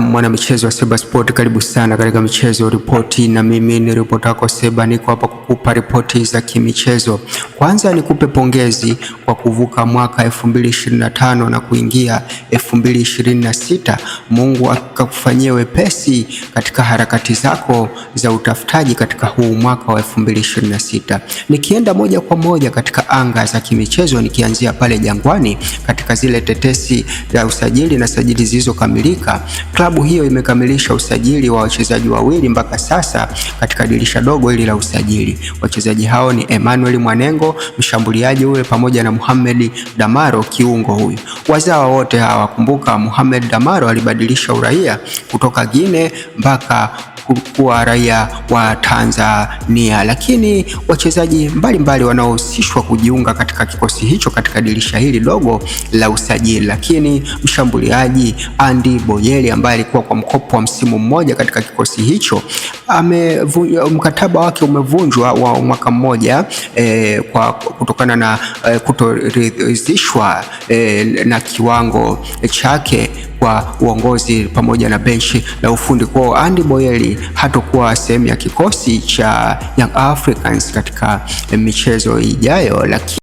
Mwana michezo wa Seba Sport, karibu sana katika michezo ripoti, na mimi ni ripota wako Seba. Niko hapa kukupa ripoti za kimichezo. Kwanza nikupe pongezi kwa kuvuka mwaka 2025 na kuingia 2026. Mungu akakufanyia wepesi katika harakati zako za utafutaji katika huu mwaka wa 2026. Nikienda moja kwa moja katika anga za kimichezo, nikianzia pale Jangwani katika zile tetesi za usajili na sajili zilizokamilika. Klabu hiyo imekamilisha usajili wa wachezaji wawili mpaka sasa katika dirisha dogo hili la usajili. Wachezaji hao ni Emmanuel Mwanengo, mshambuliaji huyo, pamoja na Mohamed Damaro, kiungo huyu. Wazawa wote hawa, kumbuka Mohamed Damaro alibadilisha uraia kutoka Guinea mpaka kuwa raia wa Tanzania, lakini wachezaji mbalimbali wanaohusishwa kujiunga katika kikosi hicho katika dirisha hili dogo la usajili. Lakini mshambuliaji Andy Boyeli ambaye alikuwa kwa mkopo wa msimu mmoja katika kikosi hicho, mkataba wake umevunjwa wa mwaka mmoja kwa kutokana na kutoridhishwa na kiwango chake kwa uongozi pamoja na benchi la ufundi. Kwa Andy Boyeli hatakuwa sehemu ya kikosi cha Young Africans katika michezo ijayo, lakini